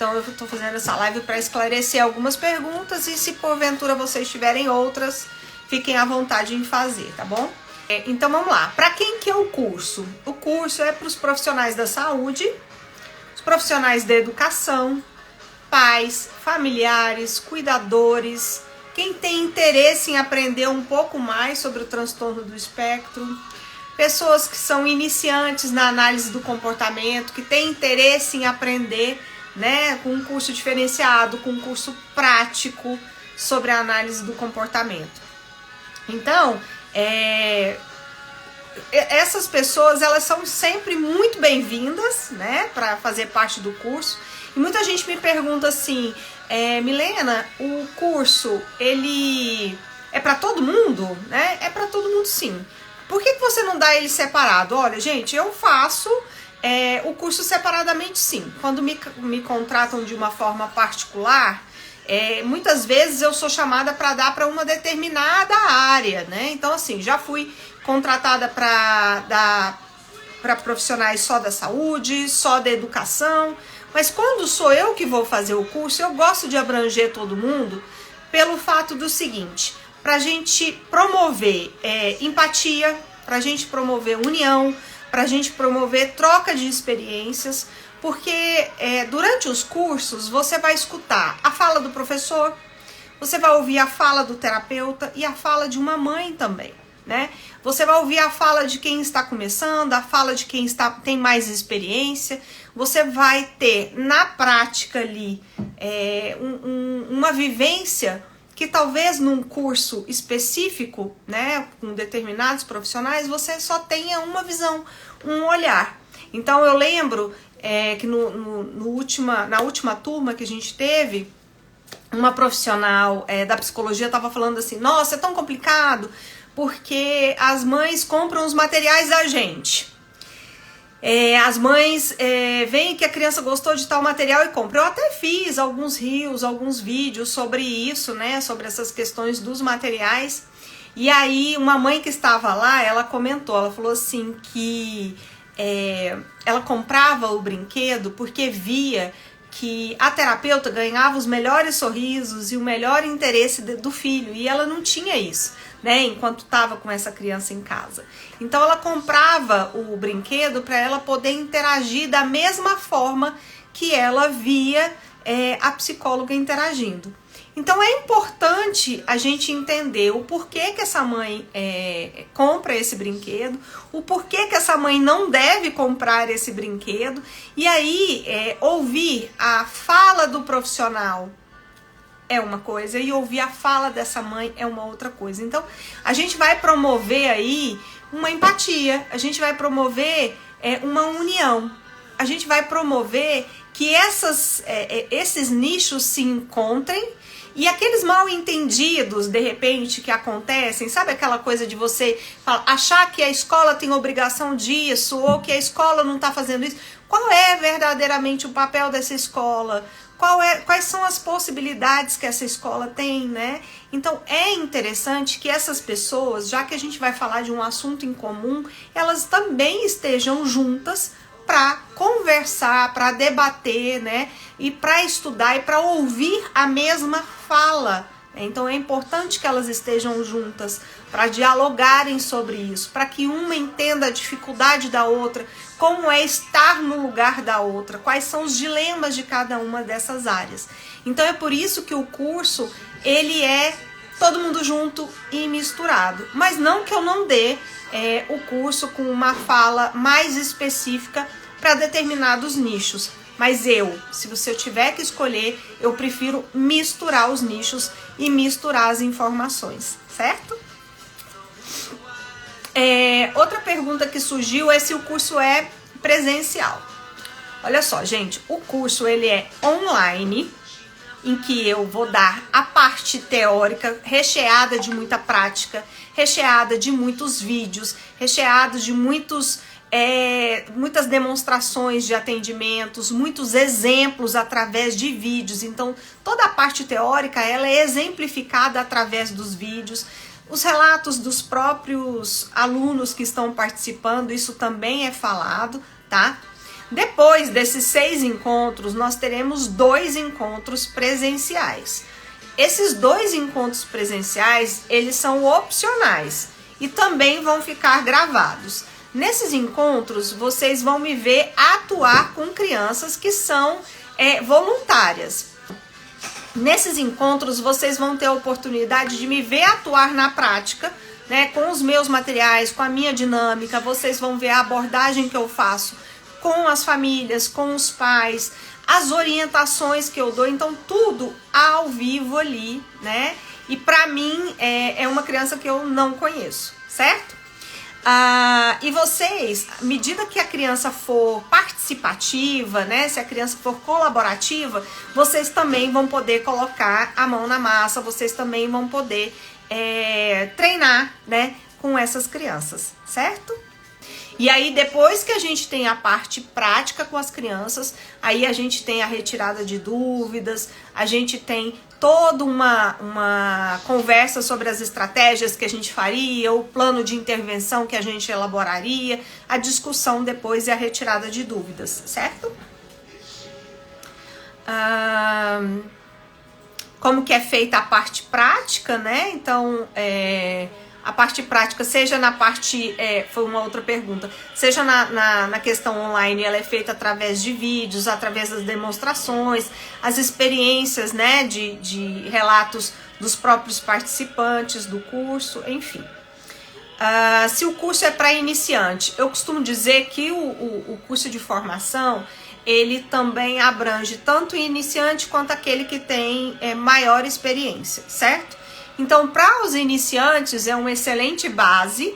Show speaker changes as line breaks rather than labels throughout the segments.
Então eu tô fazendo essa live para esclarecer algumas perguntas e se porventura vocês tiverem outras, fiquem à vontade em fazer, tá bom? Então vamos lá. Para quem que é o curso? O curso é para os profissionais da saúde, os profissionais da educação, pais, familiares, cuidadores, quem tem interesse em aprender um pouco mais sobre o transtorno do espectro, pessoas que são iniciantes na análise do comportamento, que têm interesse em aprender, né, com um curso diferenciado, com um curso prático sobre a análise do comportamento. Então, essas pessoas, elas são sempre muito bem-vindas, né, para fazer parte do curso. E muita gente me pergunta assim, Milena, o curso, ele é para todo mundo, né? É para todo mundo, sim. Por que você não dá ele separado? Olha, gente, eu faço o curso separadamente, sim. Quando me contratam de uma forma particular, muitas vezes eu sou chamada para dar para uma determinada área, né? Então, assim, já fui contratada para dar para profissionais só da saúde, só da educação, mas quando sou eu que vou fazer o curso, eu gosto de abranger todo mundo pelo fato do seguinte, para a gente promover empatia, para a gente promover união, para a gente promover troca de experiências, porque durante os cursos você vai escutar a fala do professor, você vai ouvir a fala do terapeuta e a fala de uma mãe também, né? Você vai ouvir a fala de quem está começando, a fala de quem tem mais experiência, você vai ter na prática ali uma vivência que talvez num curso específico, né, com determinados profissionais, você só tenha uma visão, um olhar. Então eu lembro que na última turma que a gente teve, uma profissional da psicologia estava falando assim, nossa, é tão complicado, porque as mães compram os materiais da gente. As mães veem que a criança gostou de tal material e compram. Eu até fiz alguns reels, alguns vídeos sobre isso, né? Sobre essas questões dos materiais. E aí uma mãe que estava lá, ela comentou, ela falou assim que ela comprava o brinquedo porque via que a terapeuta ganhava os melhores sorrisos e o melhor interesse do filho. E ela não tinha isso, né, enquanto estava com essa criança em casa. Então ela comprava o brinquedo para ela poder interagir da mesma forma que ela via a psicóloga interagindo. Então é importante a gente entender o porquê que essa mãe compra esse brinquedo, o porquê que essa mãe não deve comprar esse brinquedo, e aí ouvir a fala do profissional é uma coisa e ouvir a fala dessa mãe é uma outra coisa. Então a gente vai promover aí uma empatia, a gente vai promover uma união, a gente vai promover que esses nichos se encontrem. E aqueles mal entendidos, de repente, que acontecem, sabe aquela coisa de você achar que a escola tem obrigação disso, ou que a escola não está fazendo isso? Qual é verdadeiramente o papel dessa escola? Quais são as possibilidades que essa escola tem, né? Então é interessante que essas pessoas, já que a gente vai falar de um assunto em comum, elas também estejam juntas para conversar, para debater, né? E para estudar e para ouvir a mesma fala. Então é importante que elas estejam juntas para dialogarem sobre isso, para que uma entenda a dificuldade da outra, como é estar no lugar da outra, quais são os dilemas de cada uma dessas áreas. Então é por isso que o curso, ele é todo mundo junto e misturado. Mas não que eu não dê o curso com uma fala mais específica para determinados nichos. Mas se você tiver que escolher, eu prefiro misturar os nichos e misturar as informações, certo? Outra pergunta que surgiu é se o curso é presencial. Olha só, gente, o curso ele é online, em que eu vou dar a parte teórica recheada de muita prática, recheada de muitos vídeos, recheada de muitas demonstrações de atendimentos, muitos exemplos através de vídeos. Então, toda a parte teórica ela é exemplificada através dos vídeos. Os relatos dos próprios alunos que estão participando, isso também é falado, tá? Depois desses 6 encontros, nós teremos 2 encontros presenciais. Esses 2 encontros presenciais, eles são opcionais e também vão ficar gravados. Nesses encontros, vocês vão me ver atuar com crianças que são voluntárias. Nesses encontros, vocês vão ter a oportunidade de me ver atuar na prática, né, com os meus materiais, com a minha dinâmica. Vocês vão ver a abordagem que eu faço com as famílias, com os pais, as orientações que eu dou. Então, tudo ao vivo ali, né? E para mim, é uma criança que eu não conheço, certo? E vocês, à medida que a criança for participativa, né, se a criança for colaborativa, vocês também vão poder colocar a mão na massa, vocês também vão poder treinar, né, com essas crianças, certo? E aí, depois que a gente tem a parte prática com as crianças, aí a gente tem a retirada de dúvidas, a gente tem toda uma conversa sobre as estratégias que a gente faria, o plano de intervenção que a gente elaboraria, a discussão depois e a retirada de dúvidas, certo? Como que é feita a parte prática, né? Então, a parte prática, seja na parte, foi uma outra pergunta, seja na questão online, ela é feita através de vídeos, através das demonstrações, as experiências, né, de relatos dos próprios participantes do curso, enfim. Se o curso é para iniciante, eu costumo dizer que o curso de formação, ele também abrange tanto o iniciante quanto aquele que tem maior experiência, certo? Então, para os iniciantes, é uma excelente base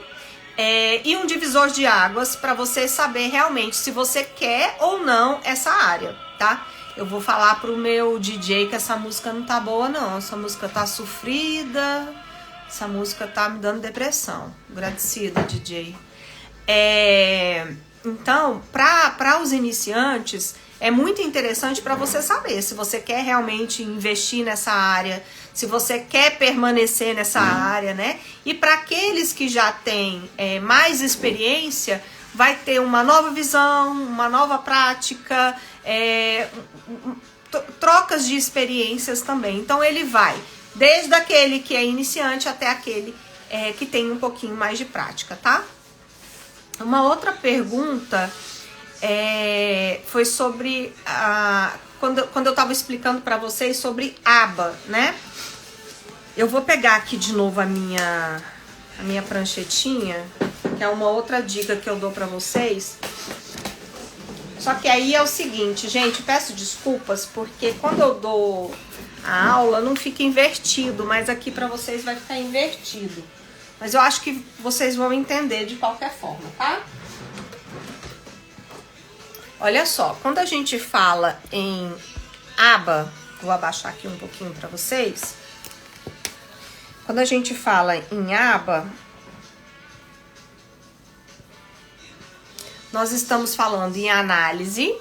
e um divisor de águas para você saber realmente se você quer ou não essa área, tá? Eu vou falar pro meu DJ que essa música não tá boa, não. Essa música tá sofrida, essa música tá me dando depressão. Agradecida, DJ. Então, para os iniciantes, é muito interessante para você saber se você quer realmente investir nessa área, se você quer permanecer nessa área, né? E para aqueles que já têm mais experiência, vai ter uma nova visão, uma nova prática, trocas de experiências também. Então, ele vai desde aquele que é iniciante até aquele que tem um pouquinho mais de prática, tá? Uma outra pergunta foi sobre quando eu estava explicando para vocês sobre aba, né? Eu vou pegar aqui de novo a minha pranchetinha, que é uma outra dica que eu dou para vocês. Só que aí é o seguinte, gente, peço desculpas porque quando eu dou a aula não fica invertido, mas aqui para vocês vai ficar invertido. Mas eu acho que vocês vão entender de qualquer forma, tá? Olha só, quando a gente fala em aba, vou abaixar aqui um pouquinho para vocês. Quando a gente fala em aba, nós estamos falando em análise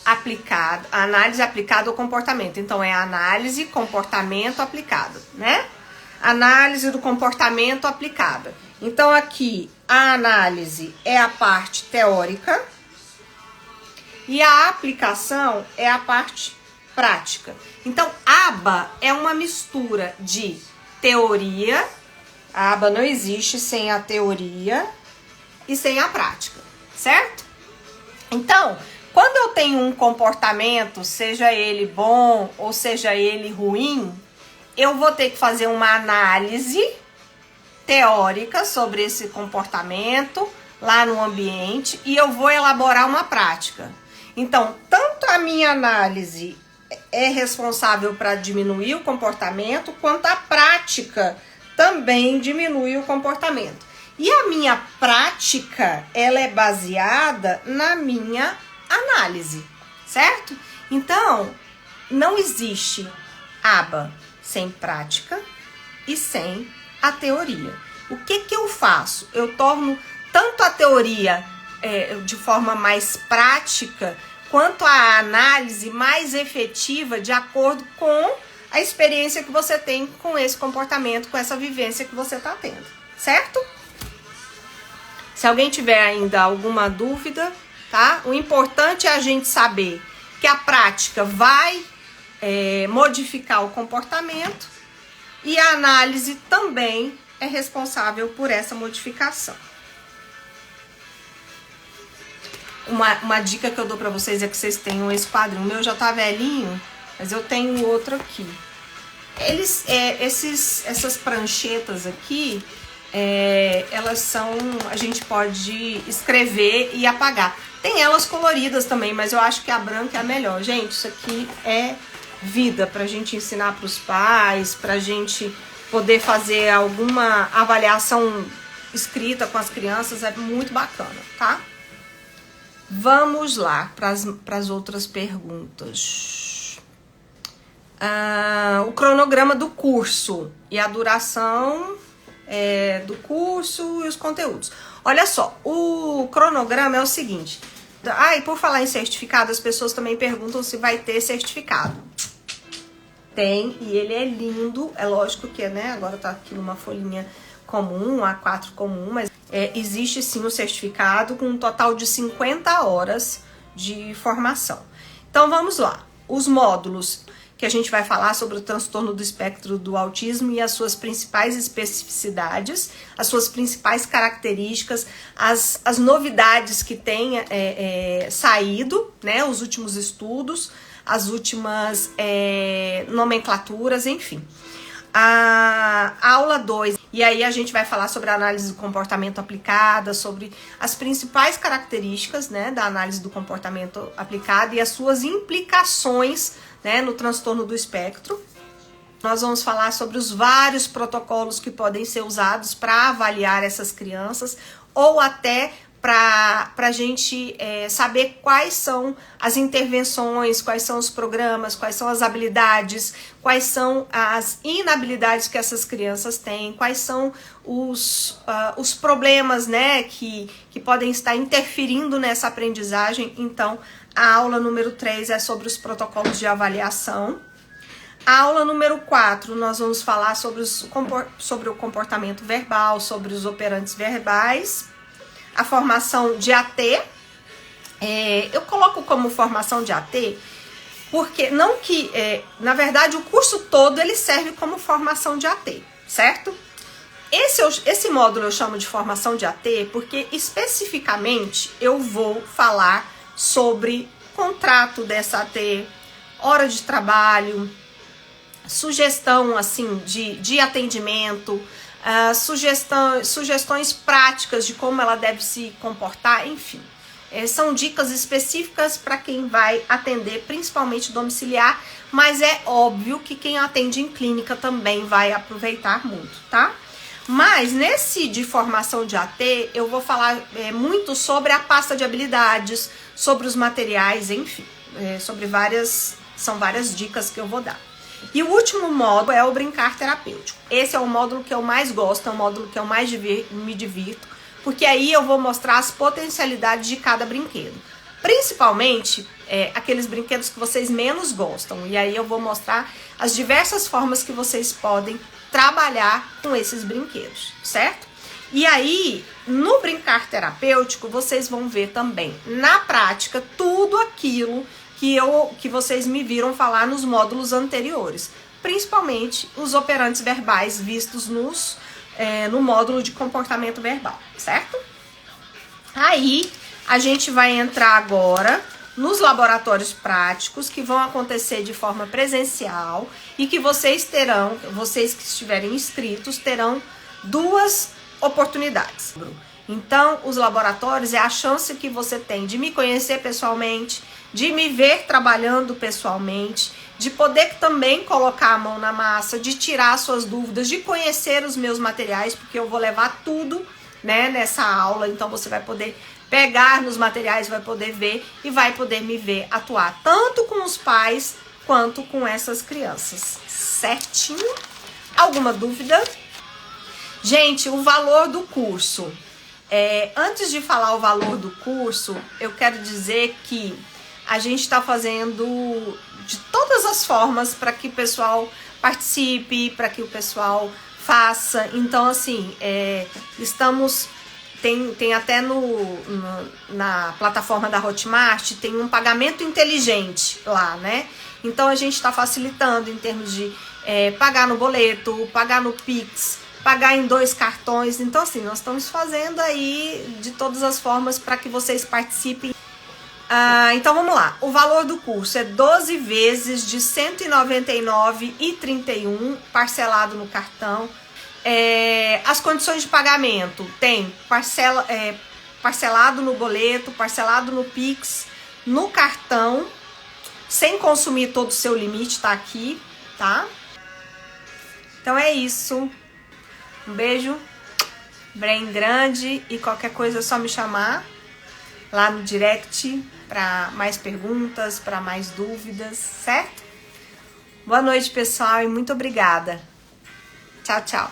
aplicada ao comportamento. Então, é análise, comportamento aplicado, né? Análise do comportamento aplicada. Então, aqui, a análise é a parte teórica e a aplicação é a parte prática. Então, aba é uma mistura de teoria, a aba não existe sem a teoria e sem a prática, certo? Então, quando eu tenho um comportamento, seja ele bom ou seja ele ruim, eu vou ter que fazer uma análise teórica sobre esse comportamento lá no ambiente e eu vou elaborar uma prática. Então, tanto a minha análise é responsável para diminuir o comportamento, quanto a prática também diminui o comportamento. E a minha prática, ela é baseada na minha análise, certo? Então, não existe aba sem prática e sem a teoria. O que eu faço? Eu torno tanto a teoria de forma mais prática, quanto a análise mais efetiva de acordo com a experiência que você tem com esse comportamento, com essa vivência que você está tendo, certo? Se alguém tiver ainda alguma dúvida, tá? O importante é a gente saber que a prática vai modificar o comportamento e a análise também é responsável por essa modificação. Uma dica que eu dou pra vocês é que vocês tenham esse quadrinho. O meu já tá velhinho, mas eu tenho outro aqui. Essas pranchetas aqui, elas são... A gente pode escrever e apagar. Tem elas coloridas também, mas eu acho que a branca é a melhor. Gente, isso aqui é vida pra gente ensinar pros pais, pra gente poder fazer alguma avaliação escrita com as crianças. É muito bacana, tá? Vamos lá para as outras perguntas. O cronograma do curso e a duração do curso e os conteúdos. Olha só, o cronograma é o seguinte. E por falar em certificado, as pessoas também perguntam se vai ter certificado. Tem, e ele é lindo. É lógico que, né, agora tá aqui numa folhinha comum, A4 comum, mas existe sim o certificado com um total de 50 horas de formação. Então vamos lá, os módulos que a gente vai falar sobre o transtorno do espectro do autismo e as suas principais especificidades, as suas principais características, as novidades que tem saído, né, os últimos estudos, as últimas nomenclaturas, enfim. A aula 2, e aí a gente vai falar sobre a análise do comportamento aplicada, sobre as principais características, né, da análise do comportamento aplicado e as suas implicações, né, no transtorno do espectro. Nós vamos falar sobre os vários protocolos que podem ser usados para avaliar essas crianças ou até para a gente saber quais são as intervenções, quais são os programas, quais são as habilidades, quais são as inabilidades que essas crianças têm, quais são os problemas, né, que podem estar interferindo nessa aprendizagem. Então, a aula número 3 é sobre os protocolos de avaliação. A aula número 4, nós vamos falar sobre o comportamento verbal, sobre os operantes verbais. A formação de AT, eu coloco como formação de AT, porque não que, na verdade, o curso todo ele serve como formação de AT, certo? Esse módulo eu chamo de formação de AT porque especificamente eu vou falar sobre contrato dessa AT, hora de trabalho, sugestão assim de atendimento, sugestões práticas de como ela deve se comportar, enfim. São dicas específicas para quem vai atender, principalmente domiciliar, mas é óbvio que quem atende em clínica também vai aproveitar muito, tá? Mas nesse de formação de AT, eu vou falar muito sobre a pasta de habilidades, sobre os materiais, enfim, são várias dicas que eu vou dar. E o último módulo é o brincar terapêutico. Esse é o módulo que eu mais gosto, é o módulo que eu mais me divirto, porque aí eu vou mostrar as potencialidades de cada brinquedo. Principalmente aqueles brinquedos que vocês menos gostam. E aí eu vou mostrar as diversas formas que vocês podem trabalhar com esses brinquedos, certo? E aí, no brincar terapêutico, vocês vão ver também, na prática, tudo aquilo que vocês me viram falar nos módulos anteriores, principalmente os operantes verbais vistos no módulo de comportamento verbal, certo? Aí, a gente vai entrar agora nos laboratórios práticos que vão acontecer de forma presencial e que vocês que estiverem inscritos, terão 2 oportunidades. Então, os laboratórios é a chance que você tem de me conhecer pessoalmente, de me ver trabalhando pessoalmente, de poder também colocar a mão na massa, de tirar suas dúvidas, de conhecer os meus materiais, porque eu vou levar tudo, né, nessa aula. Então você vai poder pegar nos materiais, vai poder ver e vai poder me ver atuar tanto com os pais quanto com essas crianças. Certinho? Alguma dúvida? Gente, o valor do curso. Antes de falar o valor do curso, eu quero dizer que a gente está fazendo de todas as formas para que o pessoal participe, para que o pessoal faça. Então, assim, estamos tem até na plataforma da Hotmart, tem um pagamento inteligente lá, né? Então a gente está facilitando em termos de pagar no boleto, pagar no Pix, pagar em 2 cartões. Então assim, nós estamos fazendo aí de todas as formas para que vocês participem. Então vamos lá, o valor do curso é 12 vezes de R$ 199,31 parcelado no cartão. As condições de pagamento tem parcelado no boleto, parcelado no Pix, no cartão, sem consumir todo o seu limite, tá aqui, tá? Então é isso. Um beijo bem grande e qualquer coisa é só me chamar lá no direct para mais perguntas, para mais dúvidas, certo? Boa noite, pessoal, e muito obrigada. Tchau, tchau.